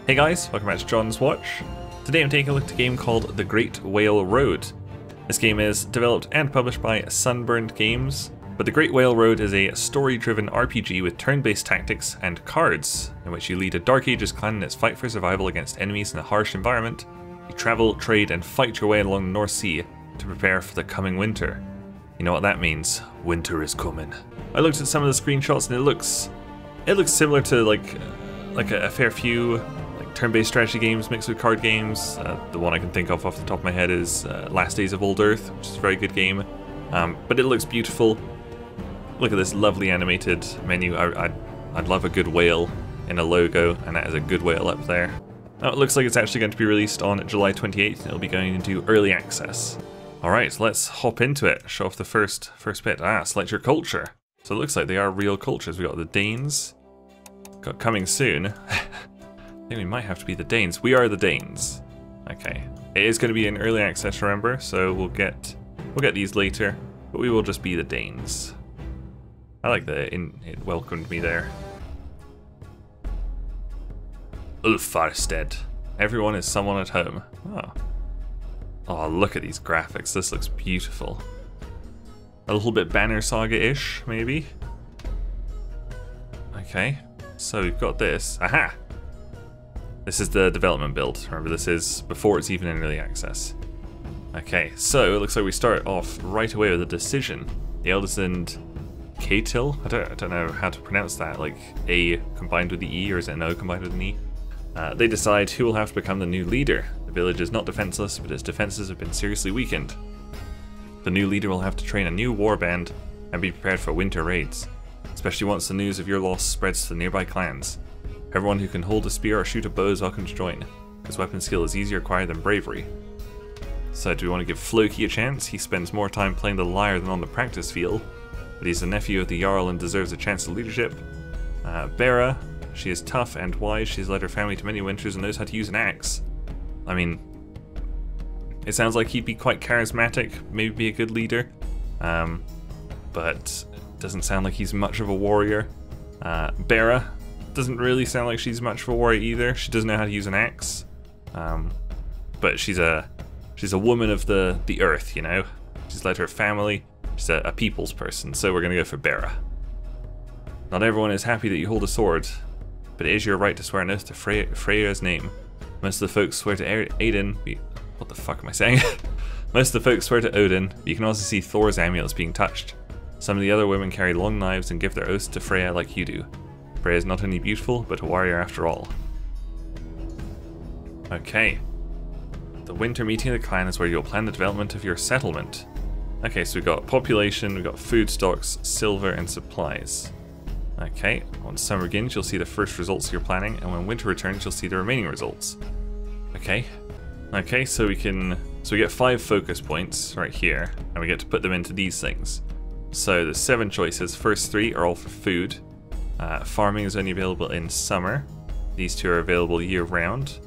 Hey guys, welcome back to John's Watch. Today I'm taking a look at a game called The Great Whale Road. This game is developed and published by Sunburned Games, but The Great Whale Road is a story-driven RPG with turn-based tactics and cards, in which you lead a Dark Ages clan in its fight for survival against enemies in a harsh environment. You travel, trade, and fight your way along the North Sea to prepare for the coming winter. You know what that means? Winter is coming. I looked at some of the screenshots and it looks similar to like a fair few turn-based strategy games mixed with card games. The one I can think of off the top of my head is Last Days of Old Earth, which is a very good game. But it looks beautiful. Look at this lovely animated menu. I'd love a good whale in a logo, and that is a good whale up there. Now it looks like it's actually going to be released on July 28th, and it'll be going into early access. Alright, so let's hop into it. Show off the first bit. Select your culture. So it looks like they are real cultures. We got the Danes. Got coming soon. I think we might have to be the Danes. We are the Danes. Okay. It is going to be in early access, remember, so we'll get these later, but we will just be the Danes. I like that it welcomed me there. Ulfarsted. Everyone is someone at home. Oh, look at these graphics. This looks beautiful. A little bit Banner Saga-ish, maybe. Okay. So we've got this. Aha! This is the development build. Remember, this is before it's even in early access. Okay, so it looks like we start off right away with a decision. The eldest and Katil? I don't know how to pronounce that. Like A combined with the E, or is it an O combined with an E? They decide who will have to become the new leader. The village is not defenseless, but its defenses have been seriously weakened. The new leader will have to train a new warband and be prepared for winter raids, especially once the news of your loss spreads to the nearby clans. Everyone who can hold a spear or shoot a bow is welcome to join, because weapon skill is easier acquired than bravery. So do we want to give Floki a chance? He spends more time playing the lyre than on the practice field, but he's the nephew of the Jarl and deserves a chance of leadership. Bera, she is tough and wise, she's led her family to many winters and knows how to use an axe. I mean, it sounds like he'd be quite charismatic, maybe be a good leader, but doesn't sound like he's much of a warrior. Bera doesn't really sound like she's much of a warrior either. She doesn't know how to use an axe, but she's a woman of the earth, you know. She's led her family. She's a people's person, so we're gonna go for Bera. Not everyone is happy that you hold a sword, but it is your right to swear an oath to Freya's name. Most of the folks swear to Aiden. What the fuck am I saying? Most of the folks swear to Odin, but you can also see Thor's amulets being touched. Some of the other women carry long knives and give their oaths to Freya like you do. Freya is not only beautiful, but a warrior after all. Okay. The winter meeting of the clan is where you'll plan the development of your settlement. Okay, so we've got population, we've got food stocks, silver, and supplies. Okay, once summer begins, you'll see the first results of your planning, and when winter returns, you'll see the remaining results. Okay. Okay, so we get 5 focus points right here, and we get to put them into these things. So there's 7 choices. First 3 are all for food. Farming is only available in summer. These 2 are available year-round.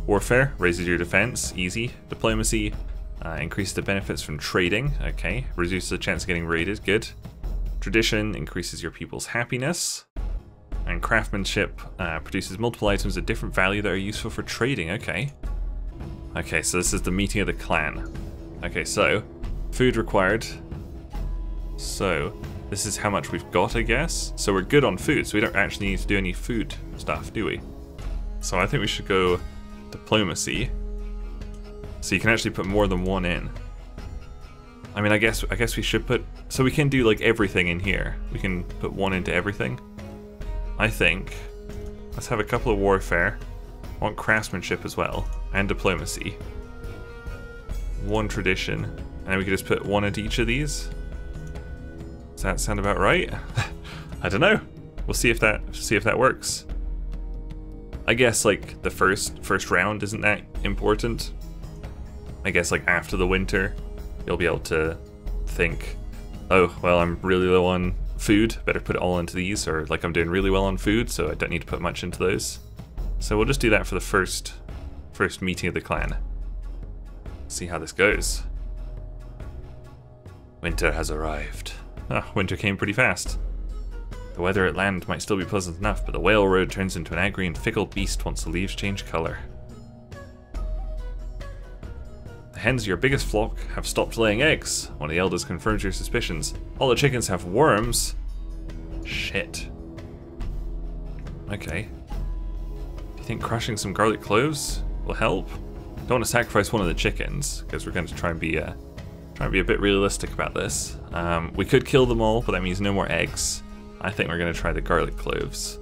Warfare raises your defense, easy. Diplomacy increases the benefits from trading, okay. Reduces the chance of getting raided, good. Tradition increases your people's happiness. And craftsmanship produces multiple items of different value that are useful for trading, okay. Okay, so this is the meeting of the clan. Okay, so food required. So this is how much we've got, I guess. So we're good on food, so we don't actually need to do any food stuff, do we? So I think we should go diplomacy. So you can actually put more than 1 in. I mean, I guess we should put... So we can do like everything in here. We can put 1 into everything. I think. Let's have a couple of warfare. I want craftsmanship as well. And diplomacy. 1 tradition. And then we could just put 1 into each of these. Does that sound about right? I don't know. We'll see if that works. I guess like the first round isn't that important. I guess like after the winter, you'll be able to think, oh well, I'm really low on food, better put it all into these, or like I'm doing really well on food, so I don't need to put much into those. So we'll just do that for the first meeting of the clan. See how this goes. Winter has arrived. Winter came pretty fast. The The weather at land might still be pleasant enough, but the whale road turns into an angry and fickle beast once the leaves change colour. The hens of your biggest flock have stopped laying eggs. One of the elders confirms your suspicions. All the chickens have worms. Shit. Okay. Do you think crushing some garlic cloves will help? Don't want to sacrifice one of the chickens, because we're going to try and be a bit realistic about this. We could kill them all, but that means no more eggs. I think we're going to try the garlic cloves.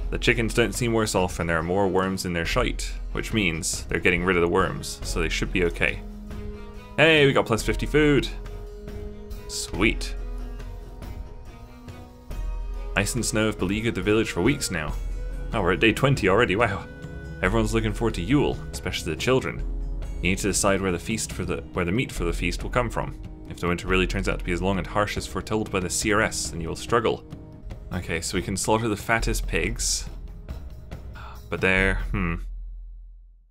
The chickens don't seem worse off, and there are more worms in their shite, which means they're getting rid of the worms, so they should be okay. Hey, we got plus 50 food. Sweet. Ice and snow have beleaguered the village for weeks now. Oh, we're at day 20 already, wow. Everyone's looking forward to Yule, especially the children. You need to decide where the meat for the feast will come from. If the winter really turns out to be as long and harsh as foretold by the CRS, then you will struggle. Okay, so we can slaughter the fattest pigs. But they're, I'm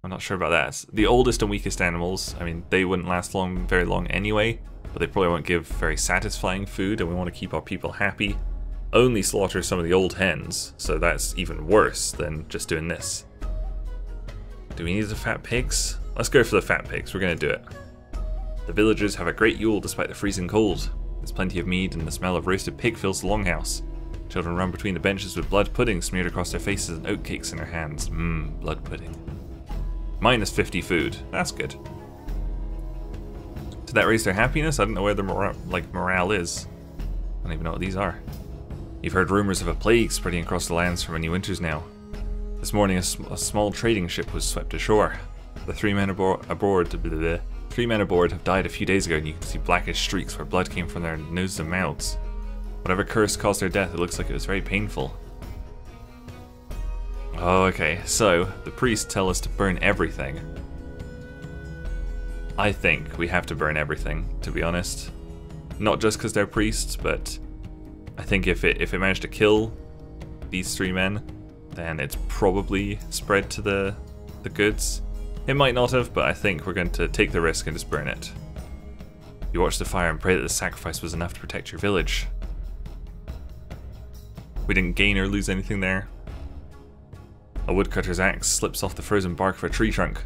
not sure about that. The oldest and weakest animals, I mean, they wouldn't last very long anyway, but they probably won't give very satisfying food, and we want to keep our people happy. Only slaughter some of the old hens, so that's even worse than just doing this. Do we need the fat pigs? Let's go for the fat pigs, we're going to do it. The villagers have a great Yule despite the freezing cold. There's plenty of mead and the smell of roasted pig fills the longhouse. Children run between the benches with blood pudding smeared across their faces and oatcakes in their hands. Blood pudding. Minus 50 food, that's good. Did that raise their happiness? I don't know where the morale is. I don't even know what these are. You've heard rumors of a plague spreading across the lands for many winters now. This morning a small trading ship was swept ashore. The three men aboard have died a few days ago, and you can see blackish streaks where blood came from their noses and mouths. Whatever curse caused their death, it looks like it was very painful. Oh, okay, so the priests tell us to burn everything. I think we have to burn everything, to be honest. Not just because they're priests, but I think if it managed to kill these three men, then it's probably spread to the goods. It might not have, but I think we're going to take the risk and just burn it. You watch the fire and pray that the sacrifice was enough to protect your village. We didn't gain or lose anything there. A woodcutter's axe slips off the frozen bark of a tree trunk.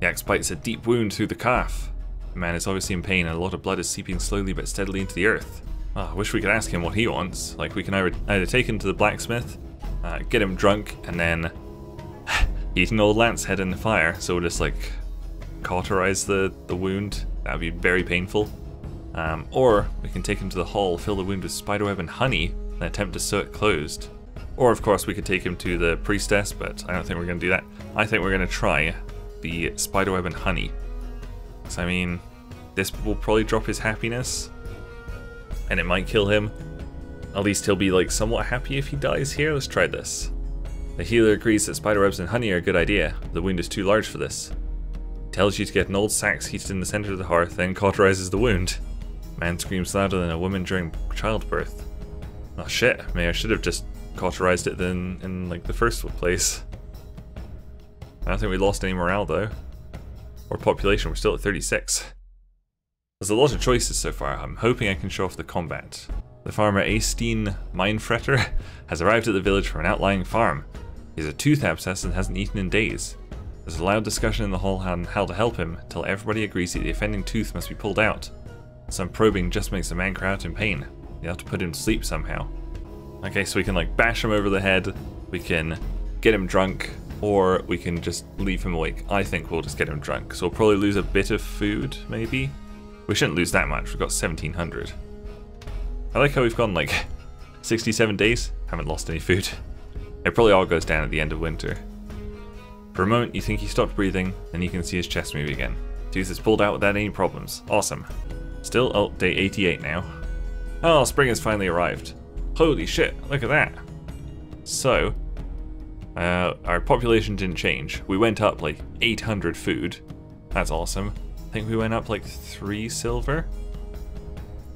The axe bites a deep wound through the calf. The man is obviously in pain and a lot of blood is seeping slowly but steadily into the earth. Oh, I wish we could ask him what he wants. Like, we can either take him to the blacksmith, get him drunk, and then eat an old lance head in the fire. So we'll just like cauterize the wound. That would be very painful. Or we can take him to the hall, fill the wound with spiderweb and honey, and attempt to sew it closed. Or of course we could take him to the priestess, but I don't think we're going to do that. I think we're going to try the spiderweb and honey. So I mean, this will probably drop his happiness, and it might kill him. At least he'll be like somewhat happy if he dies here. Let's try this. The healer agrees that spiderwebs and honey are a good idea. The wound is too large for this. He tells you to get an old sax heated in the center of the hearth, then cauterizes the wound. Man screams louder than a woman during childbirth. Oh shit, maybe I should have just cauterized it then in like the first place. I don't think we lost any morale though. Or population, we're still at 36. There's a lot of choices so far. I'm hoping I can show off the combat. The farmer Aistine Minefretter has arrived at the village from an outlying farm. He has a tooth abscess and hasn't eaten in days. There's a loud discussion in the hall on how to help him, until everybody agrees that the offending tooth must be pulled out. Some probing just makes the man cry out in pain. You have to put him to sleep somehow. Okay, so we can like bash him over the head, we can get him drunk, or we can just leave him awake. I think we'll just get him drunk. So we'll probably lose a bit of food, maybe? We shouldn't lose that much, we've got 1700. I like how we've gone like 67 days, haven't lost any food. It probably all goes down at the end of winter. For a moment you think he stopped breathing, then you can see his chest move again. Tooth is pulled out without any problems. Awesome. Still, oh, day 88 now. Oh, spring has finally arrived. Holy shit, look at that. So, our population didn't change. We went up like 800 food. That's awesome. I think we went up like 3 silver.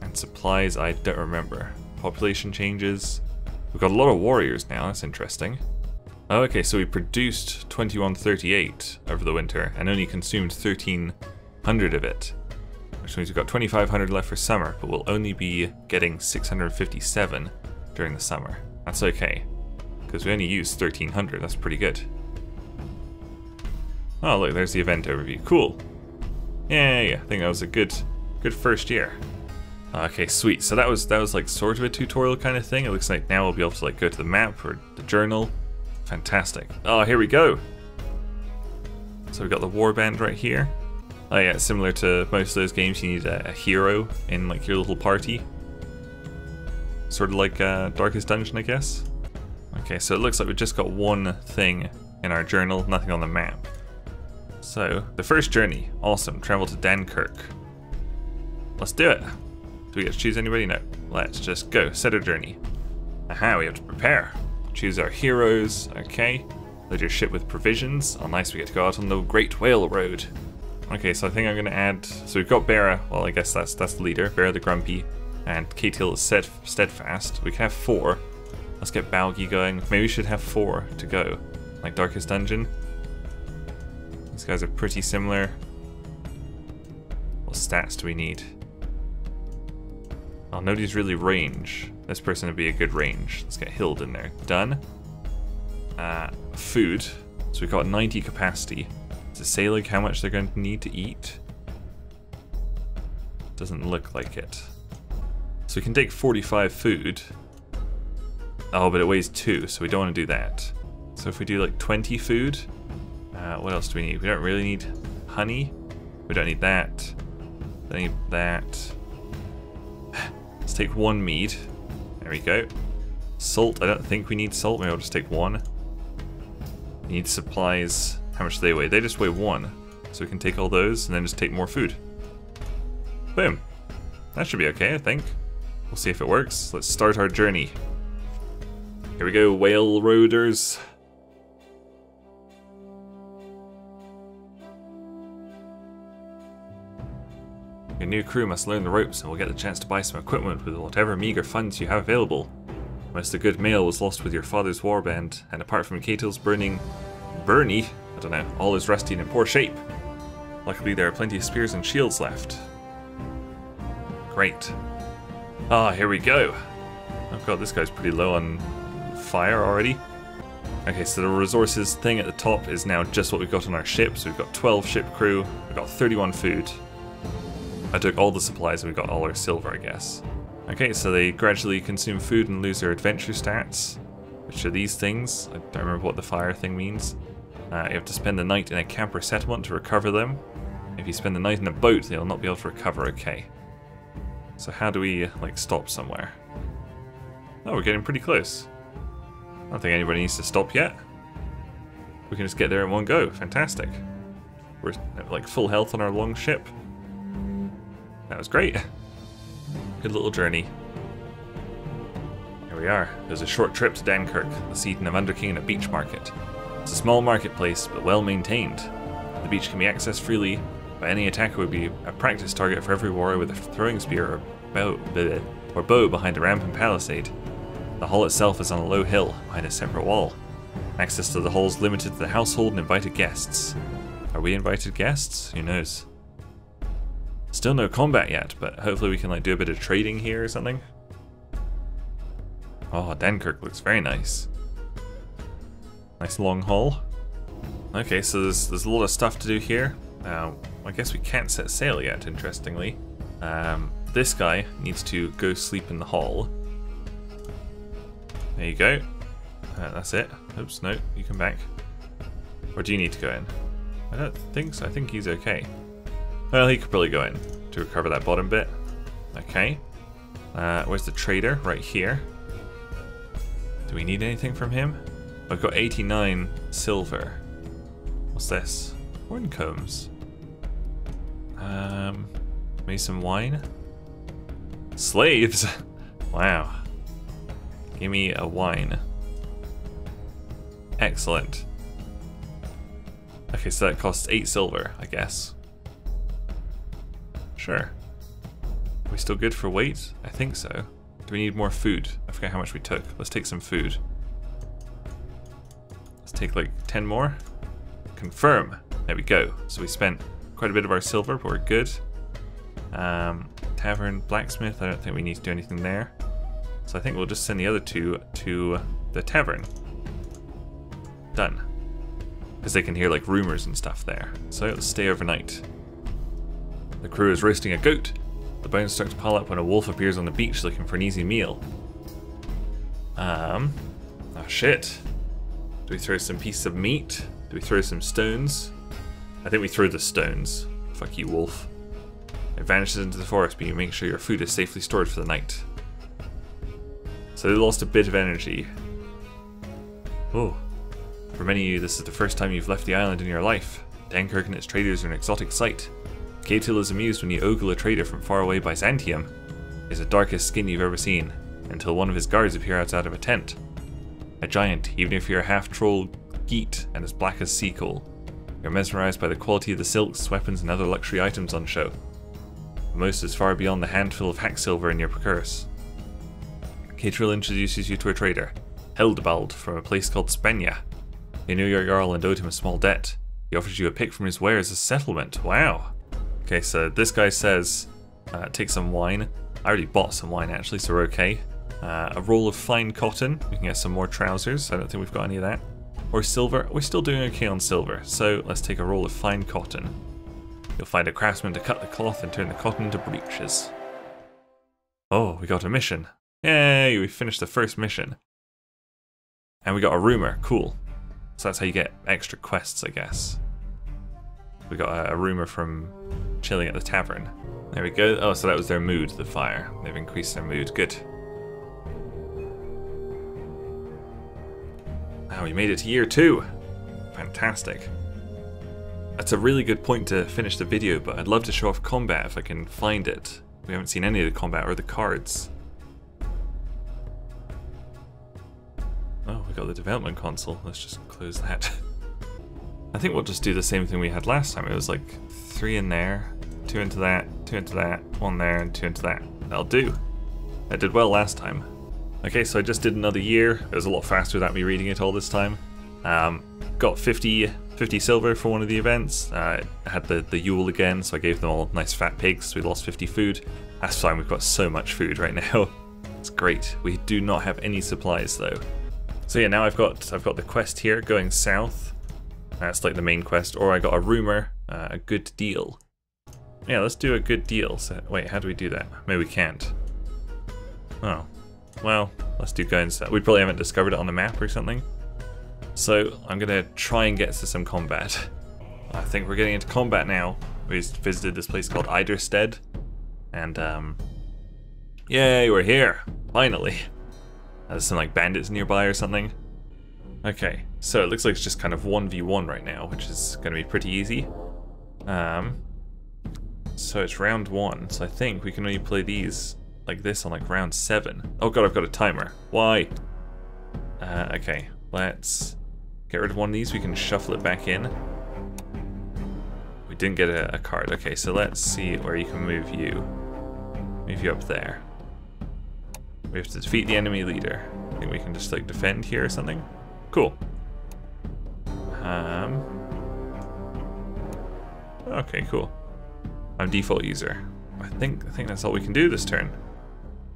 And supplies, I don't remember. Population changes. We've got a lot of warriors now, that's interesting. Oh, okay, so we produced 2138 over the winter and only consumed 1300 of it. Which means we've got 2500 left for summer, but we'll only be getting 657 during the summer. That's okay, because we only use 1300. That's pretty good. Oh look, there's the event overview. Cool. Yay! I think that was a good first year. Okay, sweet. So that was like sort of a tutorial kind of thing. It looks like now we'll be able to like go to the map or the journal. Fantastic. Oh, here we go. So we've got the warband right here. Oh yeah, similar to most of those games, you need a hero in like your little party. Sort of like Darkest Dungeon, I guess. Okay, so it looks like we've just got one thing in our journal, nothing on the map. So, the first journey. Awesome. Travel to Dunkirk. Let's do it. Do we get to choose anybody? No. Let's just go. Set a journey. Aha, we have to prepare. Choose our heroes. Okay. Load your ship with provisions. Oh, nice. We get to go out on the Great Whale Road. Okay, so I think I'm going to add... So we've got Bera. Well, I guess that's the leader. Bera the Grumpy. And Katil is Steadfast. We can have 4. Let's get Balgi going. Maybe we should have 4 to go. Like Darkest Dungeon. These guys are pretty similar. What stats do we need? Oh, nobody's really range. This person would be a good range. Let's get Hild in there. Done. Food. So we've got 90 capacity. Does it say like how much they're going to need to eat? Doesn't look like it. So we can take 45 food. Oh, but it weighs 2, so we don't want to do that. So if we do like 20 food, what else do we need? We don't really need honey. We don't need that. Don't need that. Let's take 1 mead. There we go. Salt, I don't think we need salt. Maybe I'll just take 1. We need supplies. How much do they weigh? They just weigh 1. So we can take all those and then just take more food. Boom. That should be okay, I think. We'll see if it works. Let's start our journey. Here we go, whale roaders. Your new crew must learn the ropes and will get the chance to buy some equipment with whatever meager funds you have available. Most of the good mail was lost with your father's warband, and apart from Katil's Bernie, I don't know, all is rusty and in poor shape. Luckily there are plenty of spears and shields left. Great. Ah, here we go. Oh god, this guy's pretty low on fire already. Okay, so the resources thing at the top is now just what we've got on our ship. So we've got 12 ship crew, we've got 31 food. I took all the supplies and we got all our silver, I guess. Okay, so they gradually consume food and lose their adventure stats, which are these things. I don't remember what the fire thing means. You have to spend the night in a camper settlement to recover them. If you spend the night in a boat, they'll not be able to recover, okay. So how do we, like, stop somewhere? Oh, we're getting pretty close. I don't think anybody needs to stop yet. We can just get there in one go. Fantastic. We're, like, full health on our long ship. That was great. Good little journey. Here we are. There's a short trip to Dunkirk, the seat of Underking and a beach market. It's a small marketplace, but well maintained. The beach can be accessed freely, but any attacker would be a practice target for every warrior with a throwing spear or bow behind a rampant palisade. The hall itself is on a low hill, behind a separate wall. Access to the hall is limited to the household and invited guests. Are we invited guests? Who knows? Still no combat yet, but hopefully we can like do a bit of trading here or something. Oh, Dunkirk looks very nice. Nice long hall. Okay, so there's a lot of stuff to do here. I guess we can't set sail yet, interestingly. This guy needs to go sleep in the hall. There you go. That's it. Oops, no, you come back. Or do you need to go in? I don't think so. I think he's okay. Well, he could probably go in to recover that bottom bit. Okay. Where's the trader? Right here. Do we need anything from him? I've got 89 silver. What's this? Horncombs. Maybe some wine? Slaves! Wow. Give me a wine. Excellent. Okay, so that costs 8 silver, I guess. Sure. Are we still good for weight? I think so. Do we need more food? I forget how much we took. Let's take some food. Let's take like 10 more. Confirm. There we go. So we spent quite a bit of our silver, but we're good. Tavern, blacksmith, I don't think we need to do anything there. So I think we'll just send the other two to the tavern. Done. Because they can hear like rumors and stuff there. So let's stay overnight. The crew is roasting a goat. The bones start to pile up when a wolf appears on the beach looking for an easy meal. Oh shit. Do we throw some pieces of meat? Do we throw some stones? I think we throw the stones. Fuck you, wolf. It vanishes into the forest, but you make sure your food is safely stored for the night. So they lost a bit of energy. Oh. For many of you, this is the first time you've left the island in your life. Dunkirk and its traders are an exotic sight. Catil is amused when you ogle a trader from far away Byzantium. He has the darkest skin you've ever seen, until one of his guards appears out of a tent. A giant, even if you're a half-troll geet and as black as sea coal. You're mesmerized by the quality of the silks, weapons and other luxury items on show. Most is far beyond the handful of hack silver in your purse. Catil introduces you to a trader, Hildebald, from a place called Spenya. You knew your Jarl and owed him a small debt. He offers you a pick from his wares as settlement. Wow. Okay, so this guy says, take some wine. I already bought some wine actually, so we're okay. A roll of fine cotton. We can get some more trousers. I don't think we've got any of that. Or silver. We're still doing okay on silver. So let's take a roll of fine cotton. You'll find a craftsman to cut the cloth and turn the cotton into breeches. Oh, we got a mission. Yay, we finished the first mission. And we got a rumour. Cool. So that's how you get extra quests, I guess. We got a rumour from chilling at the tavern. There we go. Oh, so that was their mood, the fire. They've increased their mood. Good. Now we made it to year 2. Fantastic. That's a really good point to finish the video, but I'd love to show off combat if I can find it. We haven't seen any of the combat or the cards. Oh, we got the development console. Let's just close that. I think we'll just do the same thing we had last time. It was like 3 in there, 2 into that, 2 into that, 1 there, and 2 into that. That'll do. That did well last time. Okay, so I just did another year. It was a lot faster without me reading it all this time. Got 50 silver for one of the events. I had the Yule again, so I gave them all nice fat pigs, so we lost 50 food. That's fine, we've got so much food right now. It's great. We do not have any supplies though. So yeah, now I've got the quest here going south. That's like the main quest, or I got a rumour, a good deal. Yeah, let's do a good deal. So, wait, how do we do that? Maybe we can't. Oh, well, let's do going south. We probably haven't discovered it on the map or something. So I'm gonna try and get to some combat. I think we're getting into combat now. We just visited this place called Eiderstead, and yay, we're here finally. There's some like bandits nearby or something. Okay, so it looks like it's just kind of 1v1 right now, which is going to be pretty easy. So it's round 1, so I think we can only play these like this on like round 7. Oh god, I've got a timer. Why? Okay, let's get rid of one of these. We can shuffle it back in. We didn't get a card. Okay, so let's see where you can move you. Move you up there. We have to defeat the enemy leader. I think we can just like defend here or something. Cool. Okay, cool. I'm default user. I think that's all we can do this turn.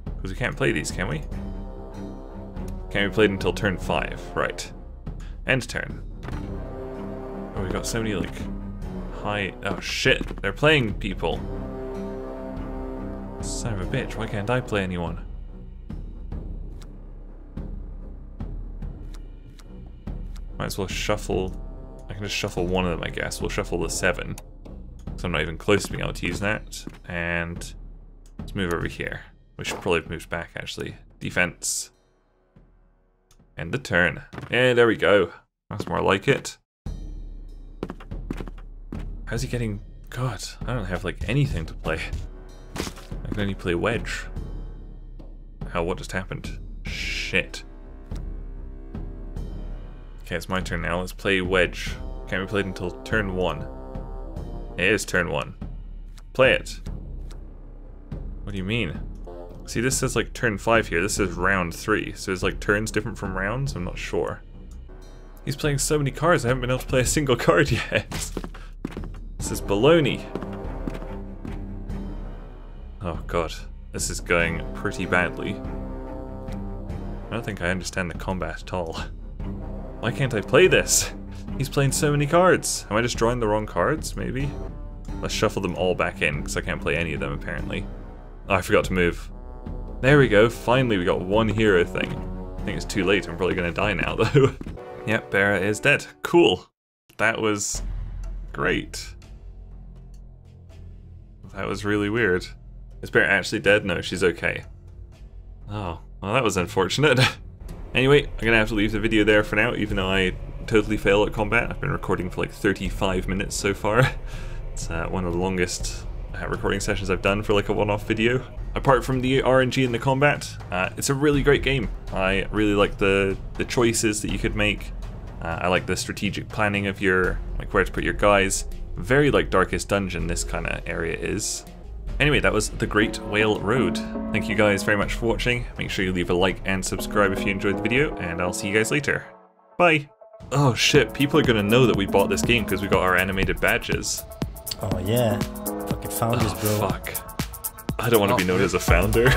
Because we can't play these, can we? Can't be played until turn 5, right. End turn. Oh, we got so many like high... Oh shit, they're playing people. Son of a bitch, why can't I play anyone? Might as well shuffle. I can just shuffle one of them, I guess. We'll shuffle the 7. So I'm not even close to being able to use that. And let's move over here. We should probably have moved back, actually. Defense. End the turn. Yeah, there we go. That's more like it. How's he getting... God, I don't have like anything to play. I can only play wedge. Hell, what just happened? Shit. Okay, it's my turn now. Let's play wedge. Can't be played until turn 1. It is turn 1. Play it. What do you mean? See, this says like turn 5 here. This says round 3. So it's like turns different from rounds? I'm not sure. He's playing so many cards. I haven't been able to play a single card yet. This is baloney. Oh god. This is going pretty badly. don't think I understand the combat at all. Why can't I play this? He's playing so many cards. Am I just drawing the wrong cards, maybe? Let's shuffle them all back in, because I can't play any of them, apparently. Oh, I forgot to move. There we go, finally we got one hero thing. I think it's too late, I'm probably going to die now, though. Yep, Bera is dead. Cool. That was great. That was really weird. Is Bera actually dead? No, she's okay. Oh, well that was unfortunate. Anyway, I'm going to have to leave the video there for now, even though I totally fail at combat. I've been recording for like 35 minutes so far. It's one of the longest recording sessions I've done for like a one-off video. Apart from the RNG and the combat, it's a really great game. I really like the choices that you could make. I like the strategic planning of your, like where to put your guys. Very like Darkest Dungeon this kind of area is. Anyway, that was The Great Whale Road. Thank you guys very much for watching. Make sure you leave a like and subscribe if you enjoyed the video, and I'll see you guys later. Bye! Oh shit, people are gonna know that we bought this game because we got our animated badges. Oh yeah, fucking founders, bro. Fuck. I don't want to be known as a founder.